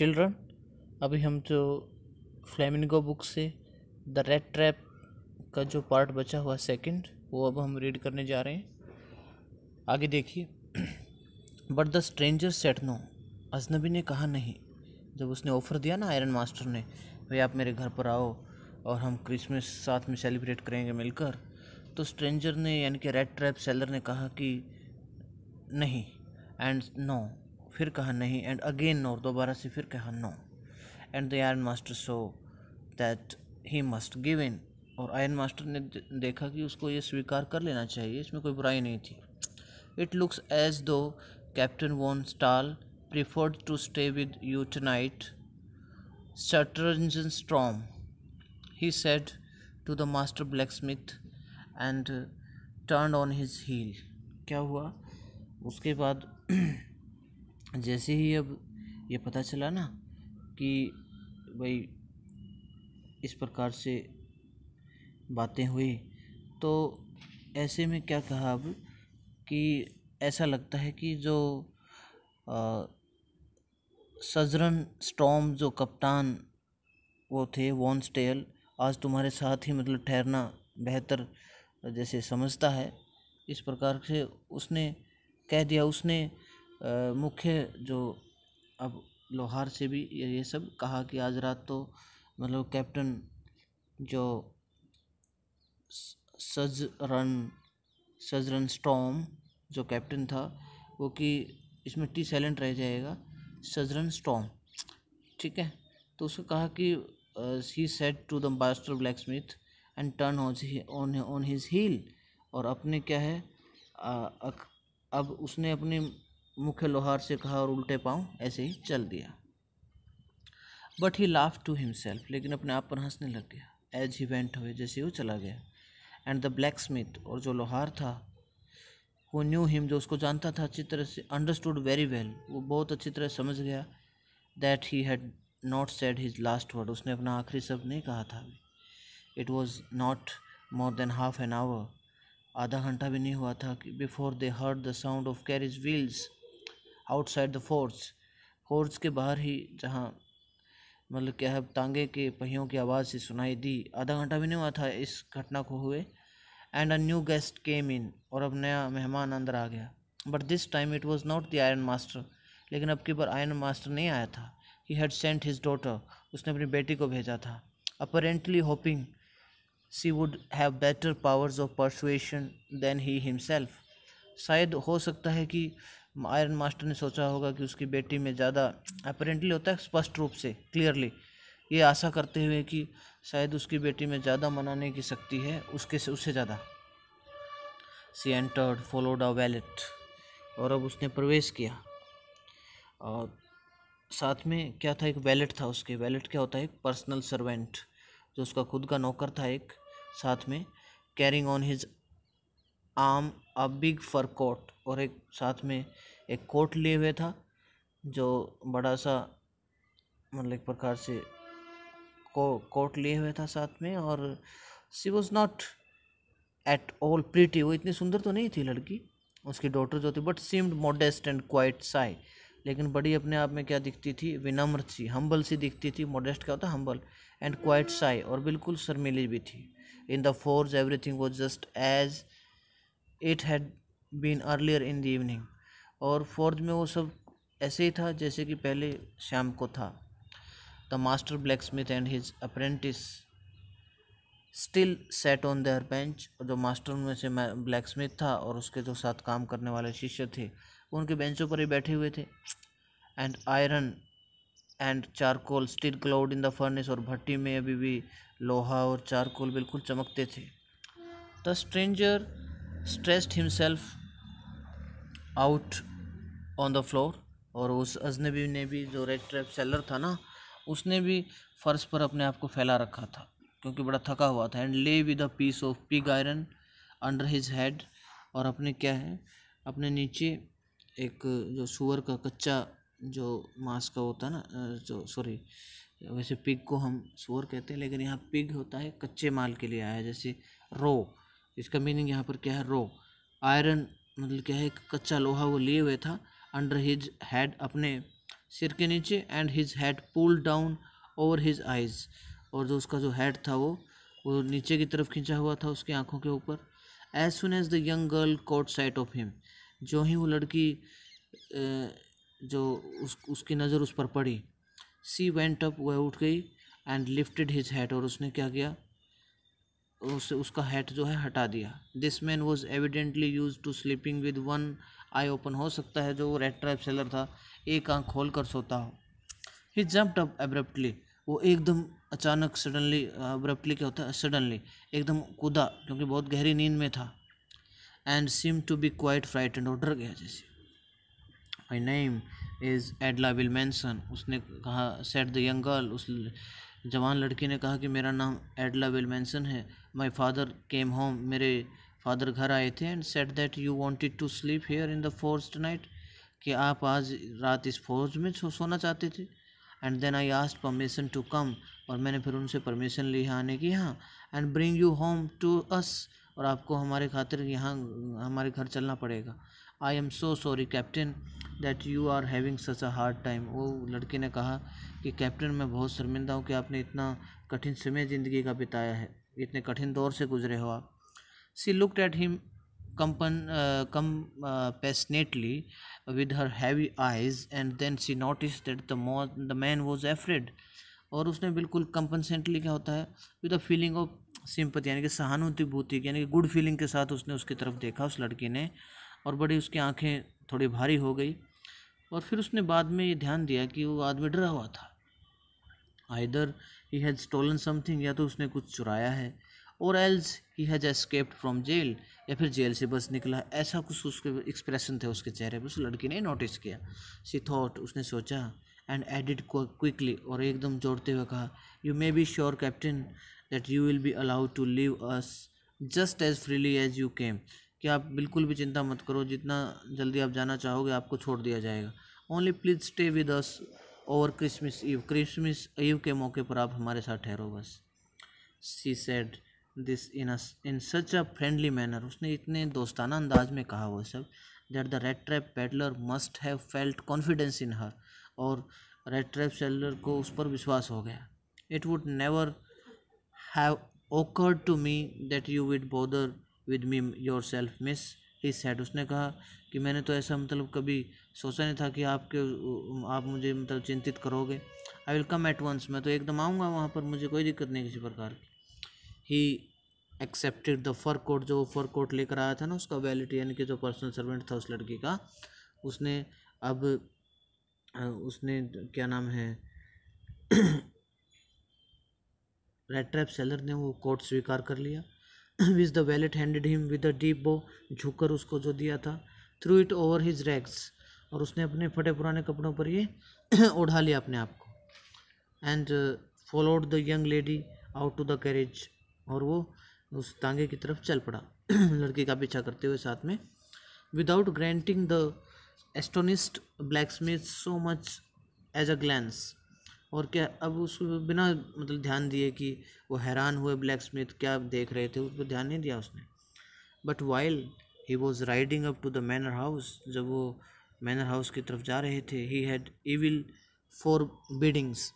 Children, अभी हम जो फ्लेमिंगो बुक से द रेड ट्रैप का जो पार्ट बचा हुआ सेकंड, वो अब हम रीड करने जा रहे हैं। आगे देखिए। But the stranger said no, अजनबी ने कहा नहीं। जब उसने ऑफ़र दिया ना आयरन मास्टर ने, भाई आप मेरे घर पर आओ और हम क्रिसमस साथ में सेलिब्रेट करेंगे मिलकर, तो स्ट्रेंजर ने यानी कि रेड ट्रैप सेलर ने कहा कि नहीं, एंड नो, फिर कहा नहीं, एंड अगेन नो, दोबारा से फिर कहा no, and the iron master saw that he must give in, और आयरन मास्टर ने देखा कि उसको ये स्वीकार कर लेना चाहिए, इसमें कोई बुराई नहीं थी। It looks as though captain von Stahl preferred to stay with you tonight, Sturgeon Storm, he said to the master blacksmith and turned on his heel. क्या हुआ उसके बाद जैसे ही अब ये पता चला ना कि भाई इस प्रकार से बातें हुई, तो ऐसे में क्या कहा अब कि ऐसा लगता है कि जो सजरन स्टॉर्म जो कप्तान वो थे वॉन स्टेल, आज तुम्हारे साथ ही मतलब ठहरना बेहतर जैसे समझता है, इस प्रकार से उसने कह दिया। उसने मुख्य जो अब लोहार से भी ये सब कहा कि आज रात तो मतलब कैप्टन जो सजरन स्टॉर्म जो कैप्टन था वो कि इसमें टी साइलेंट रह जाएगा, सजरन स्टॉर्म, ठीक है। तो उसने कहा कि he said to the master blacksmith and turn on his heel, और अपने क्या है अब उसने अपने मुख्य लोहार से कहा और उल्टे पांव ऐसे ही चल दिया। But he laughed to himself, लेकिन अपने आप पर हंसने लग गया। as he went away, जैसे वो चला गया। and the blacksmith, और जो लोहार था, who knew him, जो उसको जानता था अच्छी तरह से, understood very well, वो बहुत अच्छी तरह समझ गया, that he had not said his last word, उसने अपना आखिरी शब्द नहीं कहा था। It was not more than half an hour, आधा घंटा भी नहीं हुआ था कि before they heard the sound of carriage wheels outside the forge, forge के बाहर ही जहाँ मतलब क्या है तांगे के पहियों की आवाज़ से सुनाई दी। आधा घंटा भी नहीं हुआ था इस घटना को हुए। And a new guest came in, और अब नया मेहमान अंदर आ गया। But this time it was not the iron master, लेकिन अब की बार आयरन मास्टर नहीं आया था। He had sent his daughter, उसने अपनी बेटी को भेजा था। Apparently hoping she would have better powers of persuasion than he himself, शायद हो सकता है कि आयरन मास्टर ने सोचा होगा कि उसकी बेटी में ज़्यादा, अपरेंटली होता है स्पष्ट रूप से, क्लियरली, ये आशा करते हुए कि शायद उसकी बेटी में ज़्यादा मनाने की शक्ति है उससे ज़्यादा। सी एंटर्ड फॉलोड अ वैलेट, और अब उसने प्रवेश किया और साथ में क्या था, एक वैलेट था उसके। वैलेट क्या होता है, एक पर्सनल सर्वेंट, जो उसका खुद का नौकर था एक, साथ में carrying on his arm a big fur coat, और एक साथ में एक कोट लिए हुए था जो बड़ा सा मतलब एक प्रकार से कोट लिए हुए था साथ में। और she was not at all pretty, वो इतनी सुंदर तो नहीं थी लड़की, उसकी डॉटर जो थी, but seemed modest and quite Sai, लेकिन बड़ी अपने आप में क्या दिखती थी, विनम्र सी, हम्बल सी दिखती थी। मॉडेस्ट क्या होता है, हम्बल, एंड क्वाइट साई, और बिल्कुल शर्मीली भी थी। In the forge everything was just as it had been earlier in the evening, और फोर्ज में वो सब ऐसे ही था जैसे कि पहले शाम को था। The master blacksmith and his apprentice still set on their bench, और जो मास्टर में से ब्लैकस्मिथ था और उसके जो साथ काम करने वाले शिष्य थे वो उनके बेंचों पर ही बैठे हुए थे। And iron and charcoal still glowed in the furnace, और भट्टी में अभी भी लोहा और चारकोल बिल्कुल चमकते थे। The stranger stressed himself out on the floor, और उस अजनबी ने भी, जो रेड ट्रैप सेलर था ना, उसने भी फर्श पर अपने आप को फैला रखा था क्योंकि बड़ा थका हुआ था। And lay with a piece of pig iron under his head, और अपने क्या है, अपने नीचे एक जो सुअर का कच्चा जो मांस का होता है ना, जो सॉरी, वैसे पिग को हम सुअर कहते हैं, लेकिन यहाँ पिग होता है कच्चे माल के लिए आया है, जैसे रो, इसका मीनिंग यहाँ पर क्या है, रो। आयरन मतलब क्या है, एक कच्चा लोहा वो लिए हुए था। अंडर हिज हेड, अपने सिर के नीचे, and his head pulled down over his eyes, और जो उसका जो हेड था वो नीचे की तरफ खींचा हुआ था उसकी आंखों के ऊपर। As soon as the young girl caught sight of him, जो ही वो लड़की जो उसकी नज़र उस पर पड़ी, सी वेंट अप, वह उठ गई, एंड लिफ्टेड हिज हेड, और उसने क्या किया, उसका हैट जो है हटा दिया। This man was evidently used to sleeping with one eye open, हो सकता है जो रेड ट्रैप सेलर था एक आंख खोल कर सोता हो। ही जंप्ड अप एब्रप्टली, वो एकदम अचानक सडनली, एब्रप्टली क्या होता है, सडनली एकदम कूदा, क्योंकि बहुत गहरी नींद में था। And seem to be quite frightened, और डर गया जैसे। माई नेम इज़ एडला विलमेंसन, उसने कहा, सेट द यंग गर्ल, उस जवान लड़की ने कहा कि मेरा नाम एडला विलमेंसन है। माई फादर केम होम, मेरे फादर घर आए थे, and said that you wanted to sleep here in the forge tonight, कि आप आज रात इस फौज में सोना चाहते थे। And then I asked permission to come, और मैंने फिर उनसे परमिशन ली आने की यहाँ। And bring you home to us, और आपको हमारे खातिर यहाँ हमारे घर चलना पड़ेगा। I am so sorry captain that you are having such a hard time, वो लड़के ने कहा कि कैप्टन मैं बहुत शर्मिंदा हूँ कि आपने इतना कठिन समय ज़िंदगी का बिताया है, इतने कठिन दौर से गुजरे हो आप। She looked at him compassionately with her heavy eyes, and then she noticed that the man was afraid, और उसने बिल्कुल कंपनसेंटली, क्या होता है, with a feeling of sympathy, यानी कि सहानुभूति, यानी कि गुड फीलिंग के साथ उसने उसकी तरफ देखा उस लड़की ने, और बड़ी उसकी आंखें थोड़ी भारी हो गई। और फिर उसने बाद में ये ध्यान दिया कि वो आदमी डरा हुआ था। Either he has stolen something, या तो उसने कुछ चुराया है, और else he has escaped from jail, या फिर जेल से बस निकला, ऐसा कुछ उसके एक्सप्रेशन थे उसके चेहरे पर। उस लड़की ने नोटिस किया। सी थॉट, उसने सोचा, एंड एडिड क्विकली, और एकदम जोड़ते हुए कहा, you may be sure captain that you will be allowed to leave us just as freely as you came, कि आप बिल्कुल भी चिंता मत करो, जितना जल्दी आप जाना चाहोगे आपको छोड़ दिया जाएगा। Only please stay with us over Christmas Eve, Christmas Eve के मौके पर आप हमारे साथ ठहरो बस। She said this in such a friendly manner, उसने इतने दोस्ताना अंदाज में कहा वो सब, that the rat trap peddler must have felt confidence in her, और रेड ट्रैप सेलर को उस पर विश्वास हो गया। It would never have occurred to me that you would bother with me yourself miss, he said, उसने कहा कि मैंने तो ऐसा मतलब कभी सोचा नहीं था कि आप मुझे मतलब चिंतित करोगे। I will come at once, मैं तो एकदम आऊँगा वहाँ पर, मुझे कोई दिक्कत नहीं किसी प्रकार की। He accepted the fur coat, जो फर कोट लेकर आया था ना उसका वैलिटी, यानी कि जो पर्सनल सर्वेंट था उस लड़की का, उसने अब उसने क्या नाम है रेड ट्रैप सेलर ने वो कोट स्वीकार कर लिया। Which the wallet handed him with a deep बो, झुककर उसको जो दिया था, through it over his rags, और उसने अपने फटे पुराने कपड़ों पर ये ओढ़ा लिया अपने आप को। And followed the young lady out to the carriage, और वो उस तांगे की तरफ चल पड़ा लड़की का पीछा करते हुए साथ में। Without granting the astonished blacksmith so much as a glance, और क्या अब उस बिना मतलब ध्यान दिए कि वो हैरान हुए ब्लैक स्मिथ क्या देख रहे थे, उस पर ध्यान नहीं दिया उसने। But while he was riding up to the manor house, जब वो मैनर हाउस की तरफ जा रहे थे, he had evil forebodings,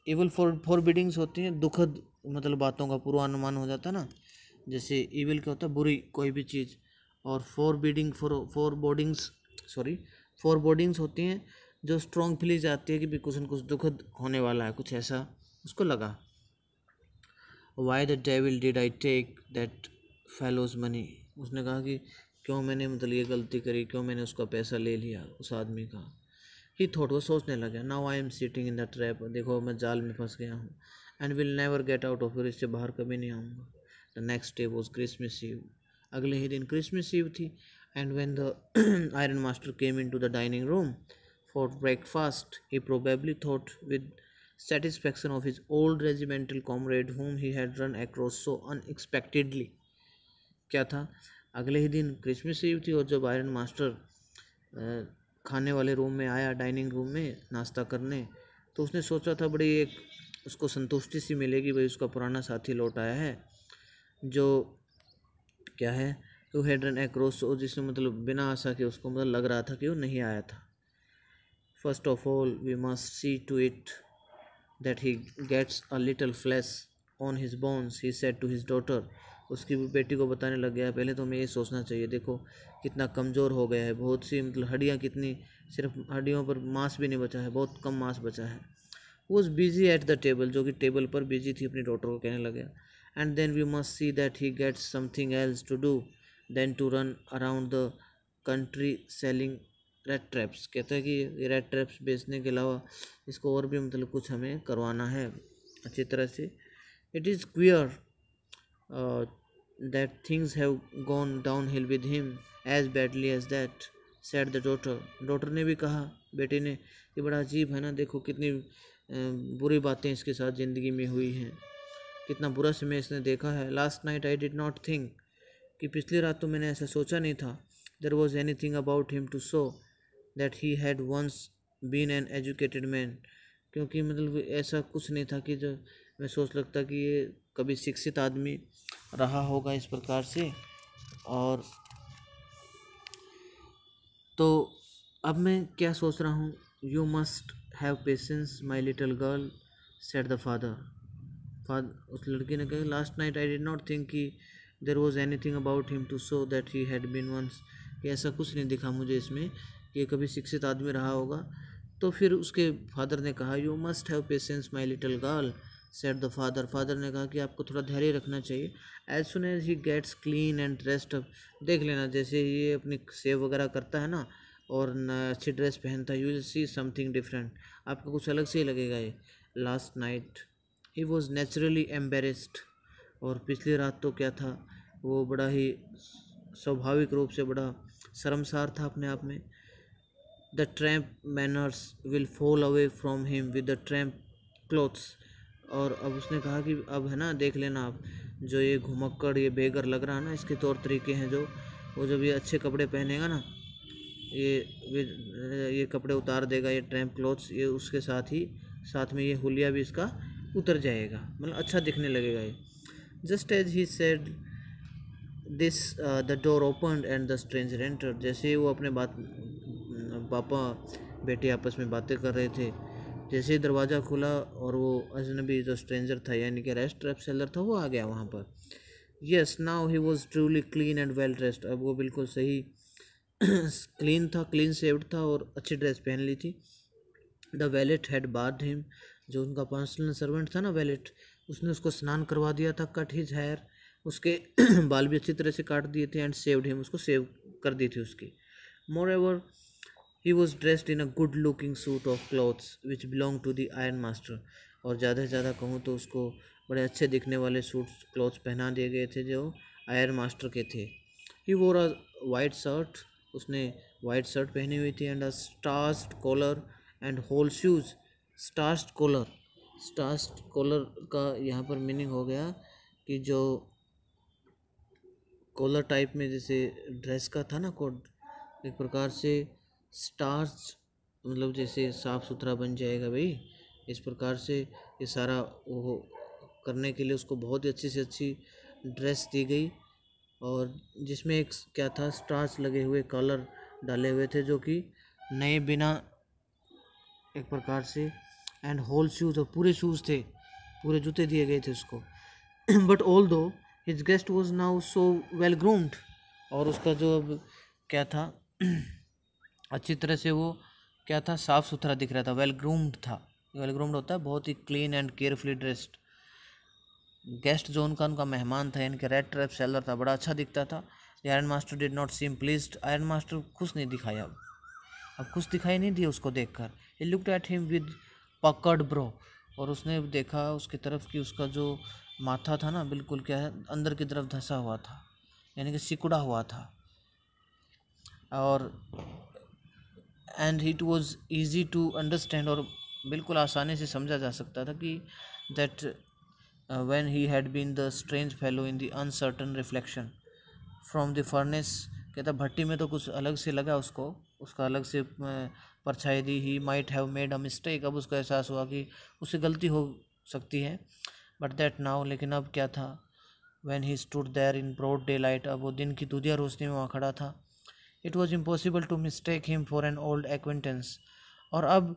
evil forebodings होती हैं दुखद मतलब बातों का पूर्वानुमान हो जाता है ना, जैसे इविल क्या होता है, बुरी कोई भी चीज़, और फॉर बिडिंग फॉर बोर्डिंग्स होती हैं जो स्ट्रॉन्ग फीलिंग आती है कि भी कुछ न कुछ दुखद होने वाला है, कुछ ऐसा उसको लगा। Why the devil did I take that fellow's money, उसने कहा कि क्यों मैंने मतलब ये गलती करी, क्यों मैंने उसका पैसा ले लिया उस आदमी का। ही थॉट, वो सोचने लगा, now I am sitting in the trap, देखो मैं जाल में फंस गया हूँ, and will never get out of, इससे बाहर कभी नहीं आऊँगा। The next day was Christmas Eve, अगले ही दिन क्रिसमस ईव थी। And when the iron master came in to the dining room for breakfast, he probably thought with satisfaction of his old regimental comrade whom he had run across so unexpectedly। क्या था, अगले ही दिन Christmas Eve थी, और जब iron master खाने वाले रूम में आया, डाइनिंग रूम में नाश्ता करने, तो उसने सोचा था बड़ी एक उसको संतुष्टि सी मिलेगी, भाई उसका पुराना साथी लौट आया है, जो क्या है, who had run across, जिसने मतलब बिना आशा के उसको मतलब लग रहा था कि वो नहीं आया था। First of all we must see to it that he gets a little flesh on his bones, he said to his daughter. उसकी बेटी को बताने लग गया, पहले तो हमें ये सोचना चाहिए, देखो कितना कमज़ोर हो गया है, बहुत सी मतलब हड्डियाँ कितनी, सिर्फ हड्डियों पर मांस भी नहीं बचा है, बहुत कम मांस बचा है. Was busy at the table, जो कि टेबल पर बिजी थी, अपनी डॉटर को कहने लग गया. And then we must see that he gets something else to do than to run around the country selling rat traps. कहते हैं कि ये रेड ट्रैप्स बेचने के अलावा इसको और भी मतलब कुछ हमें करवाना है अच्छी तरह से. It is clear that things have gone downhill with him as badly as that, said the daughter. Daughter ने भी कहा, बेटे ने, कि बड़ा अजीब है ना, देखो कितनी बुरी बातें इसके साथ ज़िंदगी में हुई हैं, कितना बुरा समय इसने देखा है. Last night I did not think, कि पिछली रात तो मैंने ऐसा सोचा नहीं था. There was anything about him to show that he had once been an educated man, क्योंकि मतलब ऐसा कुछ नहीं था कि जो मैं सोच लगता कि ये कभी शिक्षित आदमी रहा होगा इस प्रकार से. और तो अब मैं क्या सोच रहा हूँ, you must have patience my little girl, said the father. उस लड़की ने कहा, last night I did not think कि there was anything about him to show that he had been once, कि ऐसा कुछ नहीं दिखा मुझे इसमें कि ये कभी शिक्षित आदमी रहा होगा. तो फिर उसके फादर ने कहा, you must have patience my little girl, said the father. Father ने कहा कि आपको थोड़ा धैर्य रखना चाहिए. As soon as he gets clean and dressed up, देख लेना जैसे ये अपनी सेव वगैरह करता है ना और अच्छी ड्रेस पहनता है, you will see something different, आपको कुछ अलग से ही लगेगा ये. Last night he was naturally embarrassed, और पिछली रात तो क्या था, वो बड़ा ही स्वाभाविक रूप से बड़ा शर्मसार था अपने आप में. The tramp manners will fall away from him with the tramp clothes. और अब उसने कहा कि अब है ना, देख लेना आप, जो ये घुमक्कड़, ये बेगर लग रहा है ना, इसके तौर तरीके हैं जो, वो जब ये अच्छे कपड़े पहनेगा ना, ये कपड़े उतार देगा, ये ट्रैम्प क्लोथ्स, ये उसके साथ में ये हुलिया भी इसका उतर जाएगा, मतलब अच्छा दिखने लगेगा ये. Just as he said this the door opened and the stranger entered. जैसे ही वो अपने पापा बेटे आपस में बातें कर रहे थे, जैसे ही दरवाज़ा खुला और वो अजनबी जो स्ट्रेंजर था, यानी कि रेस्ट ट्रैप सेलर था, वो आ गया वहाँ पर. Yes, now he was truly clean and well dressed. अब वो बिल्कुल सही क्लीन था, क्लीन शेव्ड था और अच्छी ड्रेस पहन ली थी. The wallet had bath him, जो उनका पर्सनल सर्वेंट था ना वैलेट, उसने उसको स्नान करवा दिया था. कट हिज हेयर, उसके बाल भी अच्छी तरह से काट दिए थे. एंड सेव्ड हिम, उसको सेव कर दी थी उसकी. Moreover he was dressed in a good looking suit of clothes which belong to the iron master. और ज़्यादा से ज़्यादा कहूँ तो उसको बड़े अच्छे दिखने वाले सूट्स क्लॉथ्स पहना दिए गए थे जो आयरन मास्टर के थे. He wore a white shirt, उसने वाइट शर्ट पहनी हुई थी. And a starched collar and whole shoes. Starched collar का यहाँ पर मीनिंग हो गया कि जो कॉलर टाइप में जैसे ड्रेस का था ना कोड, एक प्रकार से स्टार्च मतलब जैसे साफ़ सुथरा बन जाएगा भाई, इस प्रकार से ये सारा वो करने के लिए उसको बहुत ही अच्छी से अच्छी ड्रेस दी गई. और जिसमें एक क्या था, स्टार्च लगे हुए कॉलर डाले हुए थे जो कि नए बिना एक प्रकार से. एंड होल शूज़, और पूरे शूज़ थे, पूरे जूते दिए गए थे उसको. बट ऑल दो his guest was now so well groomed, और उसका जो अब क्या था अच्छी तरह से वो क्या था, साफ़ सुथरा दिख रहा था, वेल ग्रूम्ड था. वेल ग्रूम्ड होता है बहुत ही clean and carefully dressed. Guest जो उनका मेहमान था, इनके रेड ट्रैप सेलर था, बड़ा अच्छा दिखता था. The iron master did not seem pleased. Iron master खुश नहीं दिखाया, अब खुश दिखाई नहीं दिया उसको देखकर. He looked at him with पकड़ ब्रो, और उसने देखा उसकी तरफ कि उसका जो माथा था ना, बिल्कुल क्या है, अंदर की तरफ धंसा हुआ था, यानी कि सिकुड़ा हुआ था. और and it was easy to understand, और बिल्कुल आसानी से समझा जा सकता था कि that when he had been the strange fellow in the uncertain reflection from the furnace. कहता भट्टी में तो कुछ अलग से लगा उसको, उसका अलग से परछाई दी. He might have made a mistake, अब उसको एहसास हुआ कि उससे गलती हो सकती है. बट दैट नाउ, लेकिन अब क्या था, when he stood there in broad daylight, अब वो दिन की दुधिया रोशनी में वहाँ खड़ा था. It was impossible to mistake him for an old acquaintance. और अब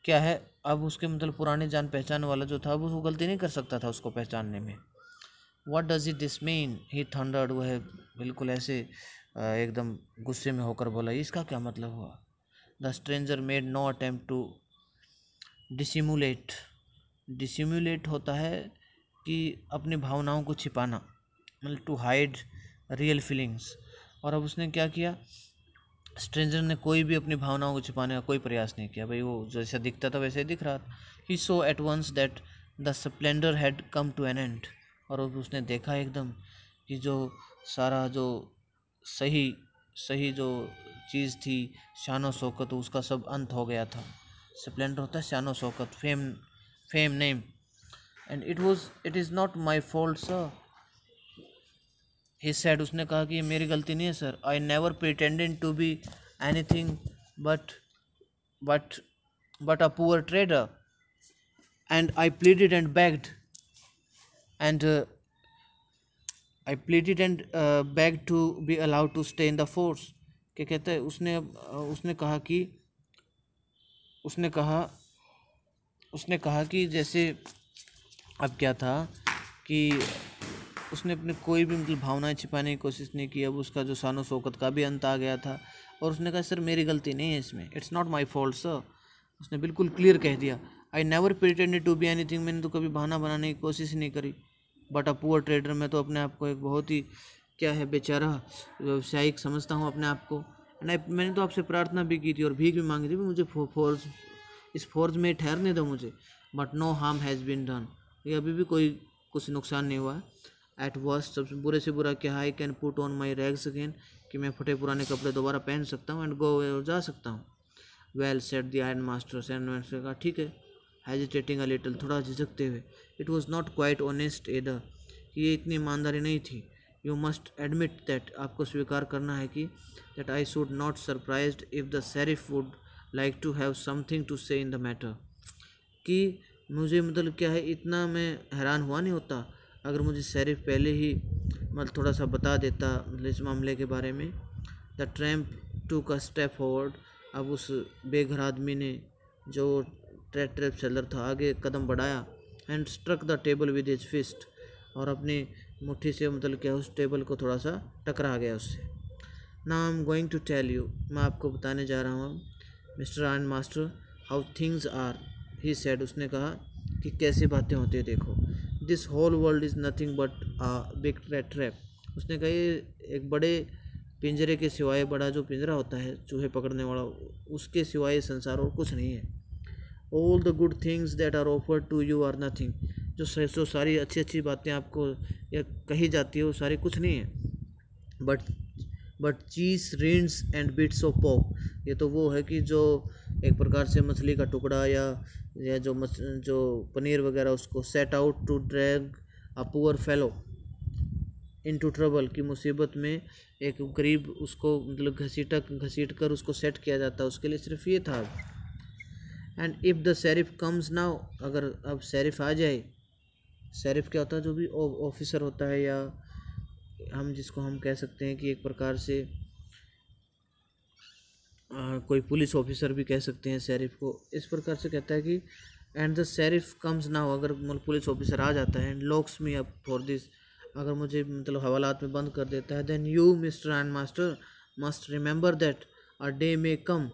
क्या है, अब उसके मतलब पुराने जान पहचान वाला जो था वो गलती नहीं कर सकता था उसको पहचानने में। What does it this mean, he thundered, वह बिल्कुल ऐसे एकदम गुस्से में होकर बोला, इसका क्या मतलब हुआ। The stranger made no attempt to dissimulate. Dissimulate होता है कि अपनी भावनाओं को छिपाना, मतलब टू हाइड रियल फीलिंग्स। और अब उसने क्या किया, स्ट्रेंजर ने कोई भी अपनी भावनाओं को छिपाने का कोई प्रयास नहीं किया। भाई वो जैसा दिखता था वैसे ही दिख रहा था। He saw at once that the splendour had come to an end. और अब उसने देखा एकदम कि जो सारा जो सही सही जो चीज़ थी, शानो शौकत, उसका सब अंत हो गया था। स्प्लेंडर होता है शानो शौकत, fame, fame name. And it is not my fault sir, he said, उसने कहा कि ये मेरी गलती नहीं है sir. I never pretended to be anything but but but a poor trader, and I pleaded and begged and I pleaded and begged to be allowed to stay in the forge. क्या कहते हैं, उसने कहा कि उसने कहा उसने कहा कि जैसे अब क्या था कि उसने अपने कोई भी मतलब भावनाएं छिपाने की कोशिश नहीं की। अब उसका जो शानो शौकत का भी अंत आ गया था। और उसने कहा सर मेरी गलती नहीं है इसमें, it's not my fault sir. उसने बिल्कुल क्लियर कह दिया, I never pretended to be anything, मैंने तो कभी बहाना बनाने की कोशिश ही नहीं करी। बट अ पुअर ट्रेडर, मैं तो अपने आप को एक बहुत ही क्या है बेचारा व्यावसायिक समझता हूँ अपने आप को। एंड मैंने तो आपसे प्रार्थना भी की थी और भीख भी मांगी थी, मुझे फोर्स इस फोर्स में ठहरने दो मुझे। But no harm has been done, ये अभी भी कोई कुछ नुकसान नहीं हुआ है। एट वर्स्ट, सबसे बुरे से बुरा क्या है, I can put on my rags again, कि मैं फटे पुराने कपड़े दोबारा पहन सकता हूँ, एंड गो अवे, और जा सकता हूँ। Well said the iron master, iron master ने कहा ठीक है, हेजिटेटिंग अ लिटिल, थोड़ा झिझकते हुए। It was not quite honest either, ये इतनी ईमानदारी नहीं थी। यू मस्ट एडमिट दैट, आपको स्वीकार करना है कि that I should not surprised if the sheriff would like to have something to say in the matter, कि मुझे मतलब क्या है, इतना मैं हैरान हुआ नहीं होता अगर मुझे शेरिफ पहले ही मतलब थोड़ा सा बता देता मतलब इस मामले के बारे में। द ट्रैम्प टूक अ स्टेप फॉरवर्ड, अब उस बेघर आदमी ने जो ट्रैप सेलर था आगे कदम बढ़ाया, and struck the table with his fist, और अपनी मुट्ठी से मतलब क्या उस टेबल को थोड़ा सा टकरा गया उससे। Now I am going to tell you, मैं आपको बताने जा रहा हूँ mister iron master, how things are, he said, उसने कहा कि कैसी बातें होती है देखो। This whole world is nothing but a big trap, उसने कहा ये एक बड़े पिंजरे के सिवाय, बड़ा जो पिंजरा होता है चूहे पकड़ने वाला, उसके सिवाय संसार और कुछ नहीं है। All the good things that are offered to you are nothing, जो सारी अच्छी अच्छी बातें आपको या कही जाती है वो सारी कुछ नहीं है। But cheese, rinds and bits of pork, ये तो वो है कि जो एक प्रकार से मछली का टुकड़ा या जो पनीर वगैरह, उसको set out to drag a poor fellow into trouble, की मुसीबत में एक गरीब उसको मतलब घसीट कर उसको सेट किया जाता है, उसके लिए सिर्फ ये था। And if the sheriff comes now, अगर अब शेरिफ आ जाए, शेरिफ क्या होता है, जो भी ऑफिसर होता है, या हम जिसको हम कह सकते हैं कि एक प्रकार से कोई पुलिस ऑफिसर भी कह सकते हैं शेरिफ को। इस प्रकार से कहता है कि and the sheriff comes now, अगर मतलब पुलिस ऑफिसर आ जाता है, and locks me up for this, अगर मुझे मतलब हवालात में बंद कर देता है, then you mister and master must remember that a day may come,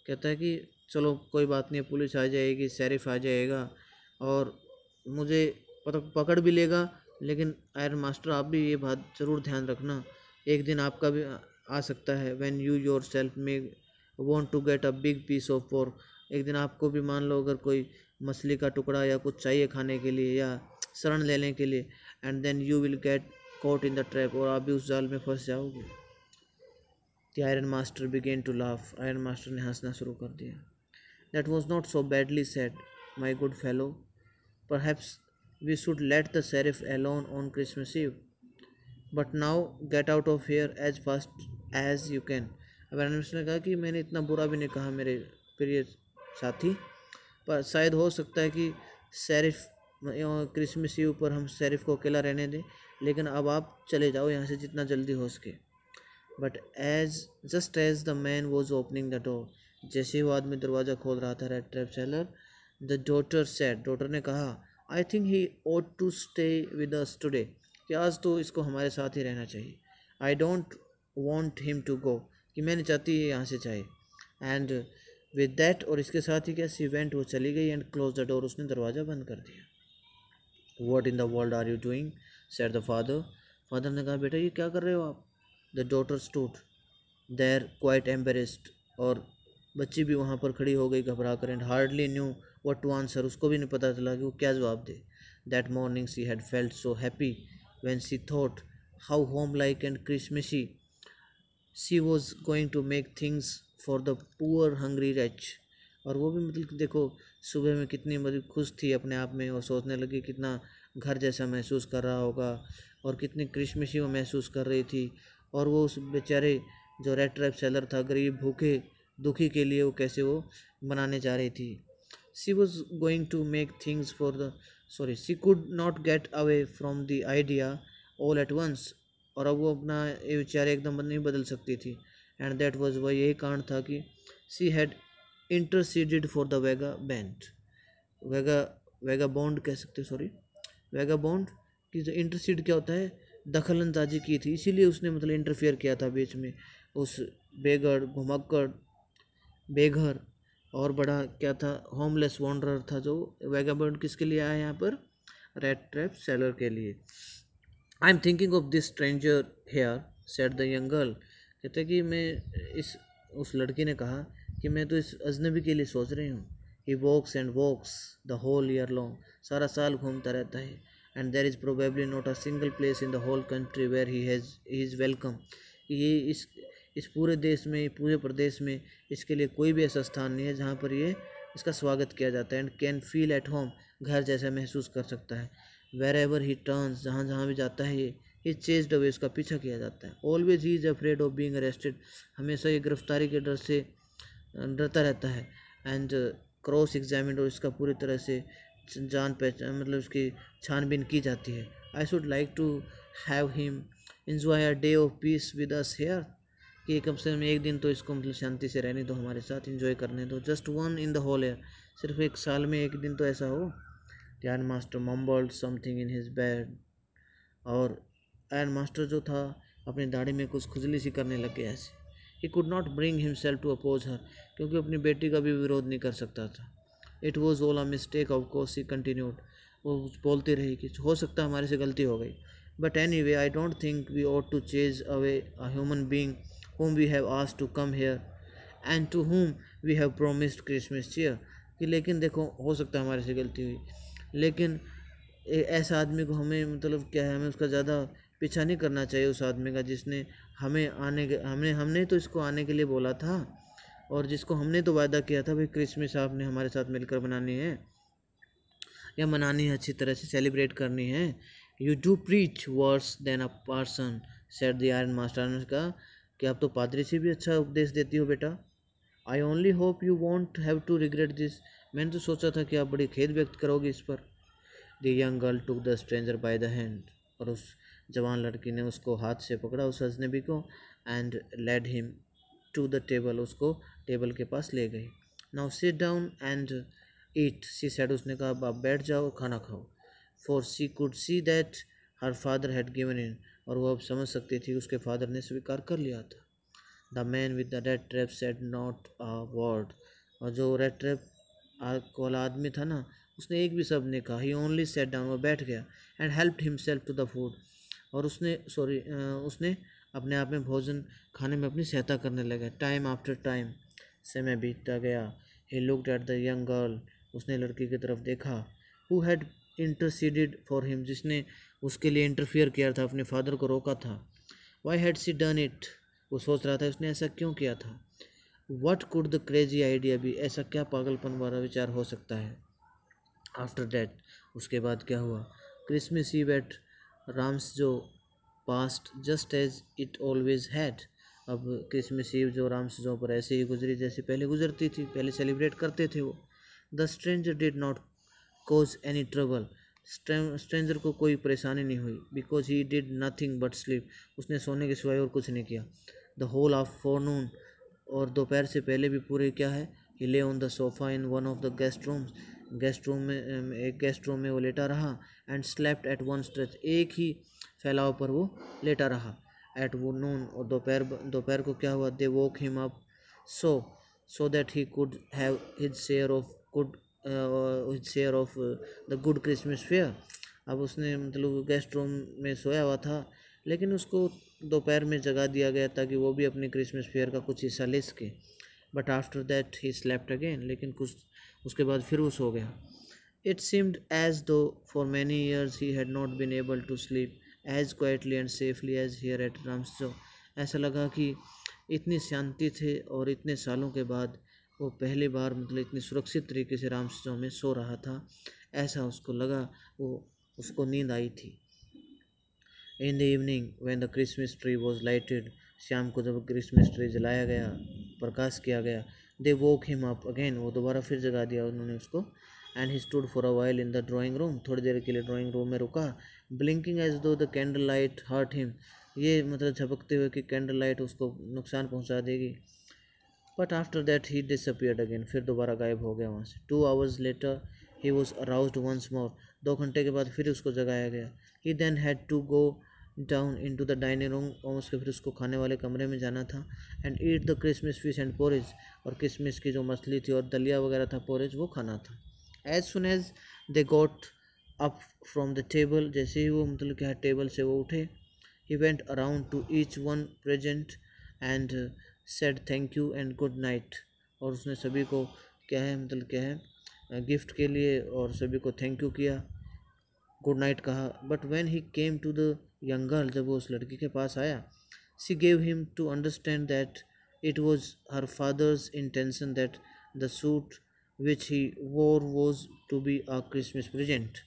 कहता है कि चलो कोई बात नहीं, पुलिस आ जाएगी, शेरिफ आ जाएगा और मुझे पकड़ भी लेगा, लेकिन आयरन मास्टर आप भी ये बात ज़रूर ध्यान रखना, एक दिन आपका भी आ सकता है, when you yourself may want to get a big piece of pork, एक दिन आपको भी मान लो अगर कोई मछली का टुकड़ा या कुछ चाहिए खाने के लिए या शरण लेने के लिए, and then you will get caught in the trap, और आप भी उस जाल में फंस जाओगे। The iron master began to laugh, iron master ने हंसना शुरू कर दिया। That was not so badly said my good fellow, perhaps we should let the sheriff alone on Christmas Eve, but now get out of here as fast as you can. अब iron master ने कहा कि मैंने इतना बुरा भी नहीं कहा मेरे प्रिय साथी, पर शायद हो सकता है कि शेरिफ क्रिसमस ईव पर हम शेरिफ को अकेला रहने दें, लेकिन अब आप चले जाओ यहाँ से जितना जल्दी हो सके। But just as the man was opening the door, जैसे ही वो आदमी दरवाज़ा खोल रहा था rat trap seller, the daughter said, daughter ने कहा, I think he ought to stay with us today, कि आज तो इसको हमारे साथ ही रहना चाहिए। I don't want him to go, कि मैं नहीं चाहती है यहाँ से जाए। एंड विद दैट, और इसके साथ ही क्या, सी वेंट, वो चली गई, एंड क्लोज द डोर, उसने दरवाज़ा बंद कर दिया। What in the world are you doing, said the father, father ने कहा, बेटा ये क्या कर रहे हो आप। The daughter stood there quite embarrassed, और बच्ची भी वहाँ पर खड़ी हो गई घबरा कर, and hardly knew what to answer, उसको भी नहीं पता चला कि वो क्या जवाब दे। That morning she had felt so happy when she thought how homelike and Christmassy she was going to make things for the poor hungry wretch. और वो भी मतलब देखो सुबह में कितनी मतलब खुश थी अपने आप में, और सोचने लगी कितना घर जैसा महसूस कर रहा होगा, और कितनी क्रिसमसी वो महसूस कर रही थी। और वो उस बेचारे जो रेड ट्रैप सेलर था, गरीब भूखे दुखी के लिए वो कैसे वो बनाने जा रही थी। She was going to make things for the, sorry, she could not get away from the idea all at once, और अब वो अपना ये विचार एकदम नहीं बदल सकती थी। एंड दैट वाज, वह यही कारण था कि she had interceded for the Vega band, Vega Vega bond कह सकते, सॉरी, वेगा बॉन्ड की जो इंटरसीड क्या होता है, दखल अंदाजी की थी, इसीलिए उसने मतलब इंटरफेयर किया था बीच में उस बेगड़ घुमक्कड़ बेघर और बड़ा क्या था, होमलेस वॉन्डरर था, जो वेगाबॉन्ड किसके लिए आया यहाँ पर, रेड ट्रैप सेलर के लिए। I am thinking of this stranger here, said the young girl, कहते कि मैं इस, उस लड़की ने कहा कि मैं तो इस अजनबी के लिए सोच रही हूँ। He walks and walks the whole year long, सारा साल घूमता रहता है। And there is probably not a single place in the whole country where he is welcome, ये इस पूरे देश में, पूरे प्रदेश में इसके लिए कोई भी ऐसा स्थान नहीं है जहाँ पर ये इसका स्वागत किया जाता है। And can feel at home, घर जैसा महसूस कर सकता है। वेर एवर ही टर्न्स, जहाँ जहाँ भी जाता है ये, ही चेस्ड अवे, उसका पीछा किया जाता है। Always he is afraid of being arrested, हमेशा ये गिरफ्तारी के डर से डरता रहता है। एंड क्रॉस एग्जामिन, और इसका पूरी तरह से जान पहचान मतलब उसकी छानबीन की जाती है। I should like to have him enjoy a day of peace with us here, कि कम से कम एक दिन तो इसको मतलब शांति से रहने दो, हमारे साथ एंजॉय करने दो। Just one in the whole year, सिर्फ एक साल में एक दिन तो ऐसा हो। The iron master mumbled something in his beard, और आयरन मास्टर जो था अपनी दाढ़ी में कुछ खुजली सी करने लग गया ऐसे। He could not bring himself to oppose her, क्योंकि अपनी बेटी का भी विरोध नहीं कर सकता था। It was all a mistake of course, he continued, वो बोलती रही कि हो सकता है हमारे से गलती हो गई, but anyway I don't think we ought to chase away a human being whom we have asked to come here and to whom we have promised Christmas cheer, कि लेकिन देखो हो सकता है हमारे से गलती हुई, लेकिन ऐसा आदमी को हमें मतलब क्या है, हमें उसका ज़्यादा पीछा नहीं करना चाहिए उस आदमी का जिसने हमें आने के, हमने तो इसको आने के लिए बोला था, और जिसको हमने तो वादा किया था भाई क्रिसमस आपने हमारे साथ मिलकर बनानी है, या मनानी है, अच्छी तरह से सेलिब्रेट करनी है। You do preach worse than a person, said the iron master ने कहा कि आप तो पादरी से भी अच्छा उपदेश देती हो बेटा। I only hope you won't have to regret this, मैंने तो सोचा था कि आप बड़ी खेद व्यक्त करोगे इस पर। The young girl took the stranger by the hand, और उस जवान लड़की ने उसको हाथ से पकड़ा, उस अजनबी को, and led him to the table, उसको टेबल के पास ले गई। Now sit down and eat, she said, उसने कहा आप बैठ जाओ खाना खाओ। For she could see that her father had given in, और वो अब समझ सकती थी उसके फादर ने स्वीकार कर लिया था। The man with the rat trap said not a word, और जो रेड ट्रैप वाला आदमी था ना, उसने एक भी शब्द नहीं कहा। ही ओनली सेट डाउन, वो बैठ गया, and helped himself to the food, और उसने अपने आप में भोजन खाने में अपनी सहायता करने लगा। टाइम आफ्टर टाइम, समय बीतता गया। He looked at the young girl, उसने लड़की की तरफ देखा। Who had interceded for him, जिसने उसके लिए इंटरफियर किया था, अपने फादर को रोका था। Why had she done it, वो सोच रहा था उसने ऐसा क्यों किया था। What could the crazy idea be, ऐसा क्या पागलपन वाला विचार हो सकता है। आफ्टर दैट, उसके बाद क्या हुआ। Christmas ewe at Ramsjö passed just as it always had, अब क्रिसमस ईव जो राम्स जो पर ऐसे ही गुजरी जैसे पहले गुजरती थी, पहले सेलिब्रेट करते थे वो। The stranger did not cause any trouble, stranger को कोई परेशानी नहीं हुई, because he did nothing but sleep, उसने सोने के सिवाय और कुछ नहीं किया। द होल आफ्टरनून और दोपहर से पहले भी पूरे क्या है, ही ले on the sofa in one of the guest room में एक गेस्ट रूम में वो लेटा रहा, and slept at one stretch, एक ही फैलाव पर वो लेटा रहा। एट वो नून, और दोपहर को क्या हुआ, they woke him up so that he could have his share of the good Christmas fare. अब उसने मतलब गेस्ट रूम में सोया हुआ था, लेकिन उसको दोपहर में जगा दिया गया ताकि वो भी अपने क्रिसमस फेयर का कुछ हिस्सा ले सके। But after that he slept again, लेकिन कुछ उसके बाद फिर वो सो गया। It seemed as though for many years he had not been able to sleep as quietly and safely as here at Ramsjo. ऐसा लगा कि इतनी शांति थे और इतने सालों के बाद वो पहली बार मतलब इतनी सुरक्षित तरीके से रामसजो में सो रहा था, ऐसा उसको लगा, वो उसको नींद आई थी। In the evening when the Christmas tree was lighted, शाम को जब क्रिसमस ट्री जलाया गया, प्रकाश किया गया, they woke him up again, वो दोबारा फिर जगा दिया उन्होंने उसको। And he stood for a while in the drawing room, थोड़ी देर के लिए ड्राइंग रूम में रुका, blinking as though the candle light hurt him, ये मतलब झपकते हुए कि कैंडल लाइट उसको नुकसान पहुंचा देगी। But after that he disappeared again, फिर दोबारा गायब हो गया वहाँ से। 2 hours later he was aroused once more, 2 घंटे के बाद फिर उसको जगाया गया। He then had to go down in to the dining room, और उसके फिर उसको खाने वाले कमरे में जाना था। And eat the Christmas fish and porridge, और क्रिसमस की जो मछली थी और दलिया वगैरह था, पोरेज, वो खाना था। As soon as they got up from the table, जैसे ही वो मतलब क्या है टेबल से वो उठे, he went around two each one present and said thank you and good night, और उसने सभी को क्या है मतलब क्या है गिफ्ट के लिए और सभी को थैंक यू किया, गुड नाइट कहा। But when he came to the young girl, जब वो उस लड़की के पास आया, she gave him to understand that it was her father's intention that the suit which he wore was to be a Christmas present.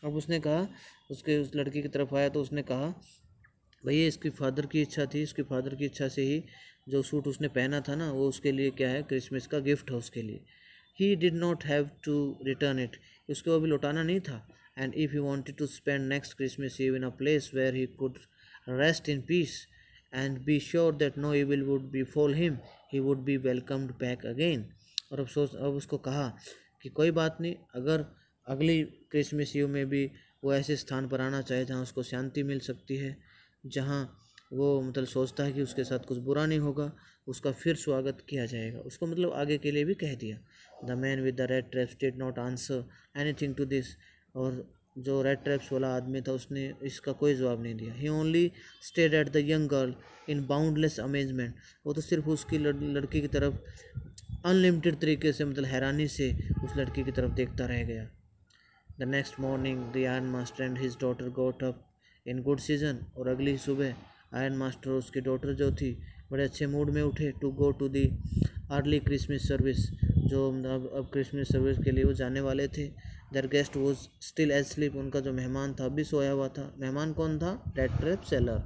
अब उसने कहा, उस लड़की की तरफ आया तो उसने कहा, भैया इसकी फादर की इच्छा थी, इसकी फादर की इच्छा से ही जो सूट उसने पहना था ना, वो उसके लिए क्या है, क्रिसमस का गिफ्ट है उसके लिए। He did not have to return it, उसको अभी लौटाना नहीं था। And if he wanted to spend next Christmas Eve in a place where he could rest in peace and be sure that no evil would befall him, he would be welcomed back again. और अब उसको कहा कि कोई बात नहीं, अगर अगली क्रिसमस ईव में भी वो ऐसे स्थान पर आना चाहे जहाँ उसको शांति मिल सकती है, जहाँ वो मतलब सोचता है कि उसके साथ कुछ बुरा नहीं होगा, उसका फिर स्वागत किया जाएगा। उसको मतलब आगे के लिए भी कह दिया। The man with the rat traps did not answer anything to this, और जो रेड ट्रैप्स वाला आदमी था उसने इसका कोई जवाब नहीं दिया। He only stared at the young girl in boundless amazement, वो तो सिर्फ उसकी लड़की की तरफ अनलिमिटेड तरीके से मतलब हैरानी से उस लड़की की तरफ देखता रह गया। The next morning the iron master and his daughter goat up in good season, और अगली सुबह आयरन मास्टर और उसकी डॉटर जो थी बड़े अच्छे मूड में उठे to go to the early Christmas service, जो अब क्रिसमस सर्विस के लिए वो जाने वाले थे। Their guest was still asleep, उनका जो मेहमान था अभी सोया हुआ था। मेहमान कौन था? Rat trap seller.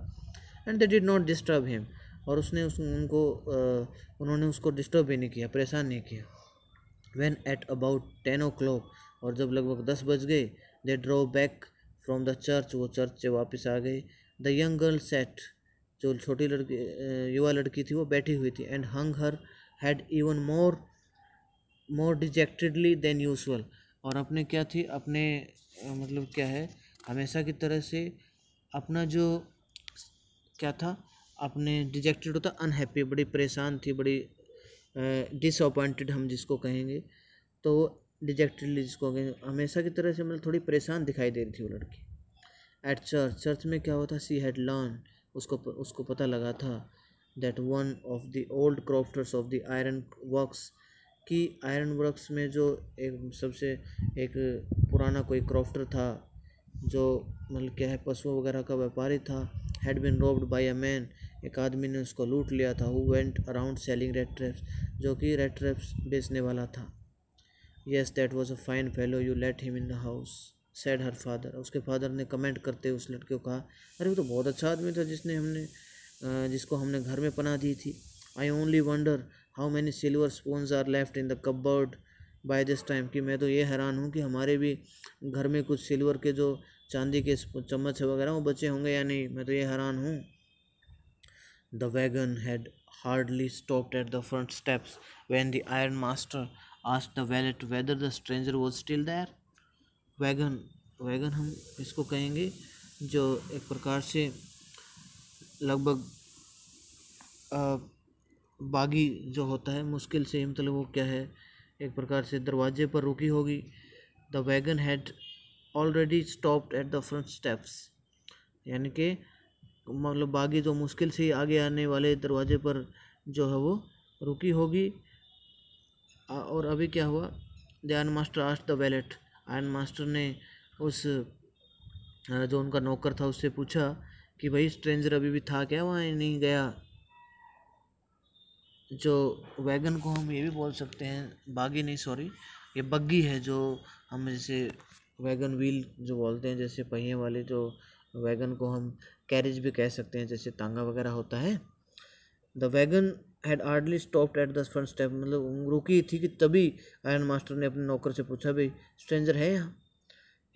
And they did not disturb him, और उन्होंने उसको डिस्टर्ब भी नहीं किया, परेशान नहीं किया। When at about 10 o'clock, और जब लगभग 10 बज गए, they drove back from the church, वो चर्च से वापस आ गए। द यंग गर्ल सेट, जो छोटी लड़की युवा लड़की थी वो बैठी हुई थी। And hung her head even more dejectedly than usual, और अपने क्या थी, अपने मतलब क्या है, हमेशा की तरह से अपना जो क्या था, अपने डिजेक्टेड होता अनहैप्पी, बड़ी परेशान थी, बड़ी डिसअपॉइंटेड हम जिसको कहेंगे, तो डिजेक्टेडली जिसको कहेंगे, हमेशा की तरह से मतलब थोड़ी परेशान दिखाई दे रही थी वो लड़की। एट चर्च में क्या होता, सी हैड लर्न, उसको पता लगा था that one of the old crofters of the iron works, कि आयरन वर्क्स में जो एक पुराना कोई क्रॉफ्टर था, जो मतलब क्या है पशुओं वगैरह का व्यापारी था, had been robbed by a man, एक आदमी ने उसको लूट लिया था। Who went around selling rat traps, जो कि रेड ट्रैप्स बेचने वाला था। Yes that was a fine fellow, you let him in the house, said her father, उसके फादर ने कमेंट करते उस लड़के को कहा, अरे वो तो बहुत अच्छा आदमी था जिसको हमने घर में पनाह दी थी। I only wonder how many silver spoons are left in the cupboard by this time, कि मैं तो ये हैरान हूँ कि हमारे भी घर में कुछ सिल्वर के जो चांदी के चम्मच वगैरह वो बचे होंगे या नहीं, मैं तो ये हैरान हूँ। The wagon had hardly stopped at the front steps when the Iron Master asked the valet whether the stranger was still there. Wagon wagon हम इसको कहेंगे जो एक प्रकार से लगभग बागी जो होता है, मुश्किल से, मतलब वो क्या है, एक प्रकार से दरवाजे पर रुकी होगी. The wagon had already stopped at the front steps, यानी कि मतलब बागी जो मुश्किल से आगे आने वाले दरवाजे पर जो है वो रुकी होगी. और अभी क्या हुआ, the iron master asked the wallet, iron master ने उस जो उनका नौकर था उससे पूछा कि भाई स्ट्रेंजर अभी भी था क्या, वहाँ नहीं गया. जो वैगन को हम ये भी बोल सकते हैं, बागी नहीं, सॉरी, ये बग्गी है, जो हम जैसे वैगन व्हील जो बोलते हैं, जैसे पहिए वाले जो वैगन को हम कैरेज भी कह सकते हैं, जैसे तांगा वगैरह होता है. The wagon had hardly stopped at the front step, मतलब रुकी थी कि तभी आयरन मास्टर ने अपने नौकर से पूछा भाई स्ट्रेंजर है यहाँ.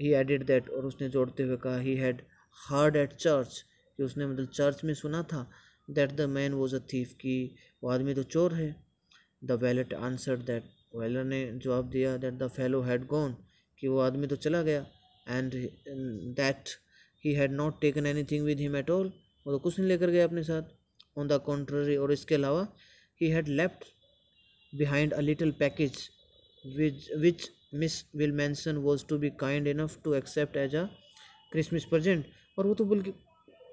ही एडिड दैट, और उसने जोड़ते हुए कहा, he had heard at church, कि उसने मतलब चर्च में सुना था, that the man was a thief, कि वो आदमी तो चोर है. The valet answered that, valet ने जवाब दिया, that the fellow had gone, कि वो आदमी तो चला गया. And that he had not taken anything with him at all, वो तो कुछ नहीं लेकर गया अपने साथ. ऑन द कॉन्ट्ररी, और इसके अलावा, he had left behind a little package which Miss Willmansson was to be kind enough to accept as a Christmas present, और वो तो बल्कि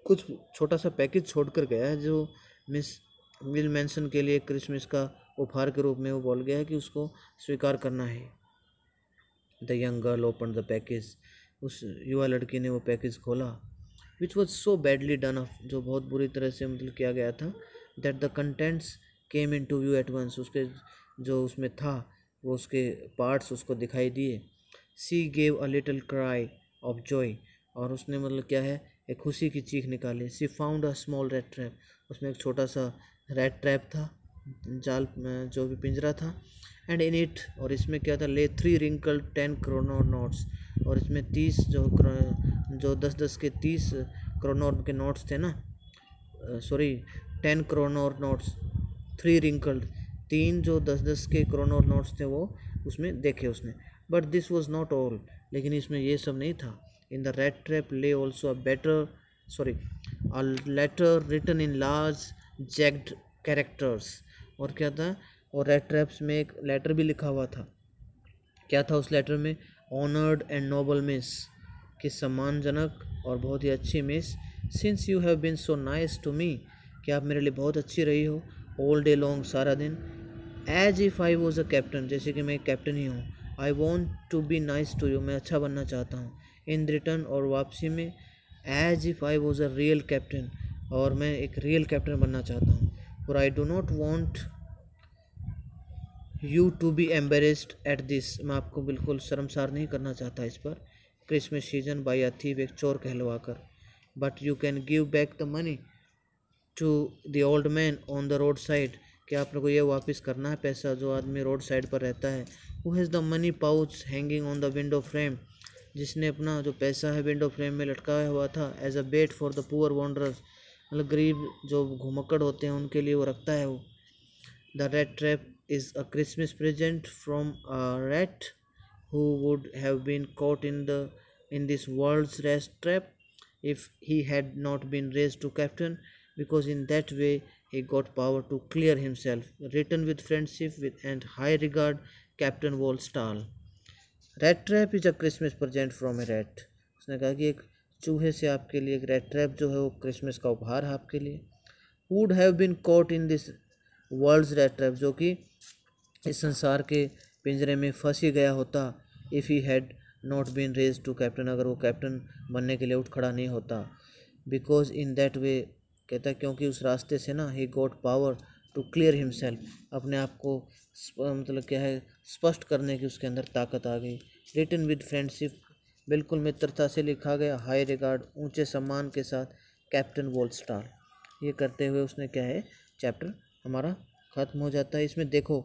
कुछ छोटा सा पैकेज छोड़कर गया है जो मिस विलमेंसन के लिए क्रिसमस का उपहार के रूप में वो बोल गया है कि उसको स्वीकार करना है. The young girl open the package, उस युवा लड़की ने वो पैकेज खोला. Which was so badly done off, जो बहुत बुरी तरह से मतलब किया गया था. That the contents came in to view at once, उसके जो उसमें था वो उसके पार्ट्स उसको दिखाई दिए. सी gave a little cry of Joy, और उसने मतलब क्या है, एक खुशी की चीख निकाली. She found a small rat trap, उसमें एक छोटा सा रेड ट्रैप था, जाल जो भी पिंजरा था. एंड इन इट, और इसमें क्या था, ले 3 रिंकल्ड 10 क्रोनोर नोट्स, और इसमें 30 जो 10-10 के 30 क्रोनोर के नोट्स थे ना, सॉरी 10 क्रोनोर नोट्स, 3 रिंकल्ड, 3 जो 10-10 के क्रोनोर नोट्स थे वो उसमें देखे उसने. But this was not all, लेकिन इसमें ये सब नहीं था. In the rat trap lay also a letter written in large jagged characters, और क्या था, और रेड ट्रैप्स में एक लेटर भी लिखा हुआ था. क्या था उस लेटर में, ऑनर्ड एंड नोबल मिस, कि सम्मानजनक और बहुत ही अच्छी Miss, since you have been so nice to me, कि आप मेरे लिए बहुत अच्छी रही हो, ऑल डे लॉन्ग, सारा दिन, as if I was a captain, जैसे कि मैं एक कैप्टन ही हूँ. I want to be nice to you, मैं अच्छा बनना चाहता हूँ. इन रिटर्न, और वापसी में, as if I was a real captain, और मैं एक रियल कैप्टन बनना चाहता हूँ. For I do not want you to be embarrassed at this, मैं आपको बिल्कुल शर्मसार नहीं करना चाहता इस पर, Christmas season by a thief, एक चोर कहलवा कर. But you can give back the money to the old man on the road side, कि आप लोग को ये वापस करना है पैसा जो आदमी रोड साइड पर रहता है. Who has the money pouch hanging on the window frame, जिसने अपना जो पैसा है विंडो फ्रेम में लटकाया हुआ था, as a bait for the poor wanderers, मतलब गरीब जो घुमक्कड़ होते हैं उनके लिए वो रखता है वो. The rat trap is a Christmas present from a rat who would have been caught in this world's rat trap if he had not been raised to captain, because in that way he got power to clear himself. Written with friendship and high regard, Captain Wallstall. Rat trap is a Christmas present from a rat. उसने कहा कि एक चूहे से आपके लिए एक red trap जो है वो क्रिसमस का उपहार है आपके लिए. Would have been caught in this world's rat trap, जो कि इस संसार के पिंजरे में फंस ही गया होता, if he had not been raised to captain, अगर वो कैप्टन बनने के लिए उठ खड़ा नहीं होता. बिकॉज इन दैट वे, कहता है क्योंकि उस रास्ते से ना, he got power to clear himself, अपने आप को मतलब क्या है, स्पष्ट करने की उसके अंदर ताकत आ गई. रिटन विद फ्रेंडशिप, बिल्कुल मित्रता से लिखा गया. हाई रिगार्ड, ऊंचे सम्मान के साथ, कैप्टन वॉलस्टार. ये करते हुए उसने क्या है, चैप्टर हमारा ख़त्म हो जाता है. इसमें देखो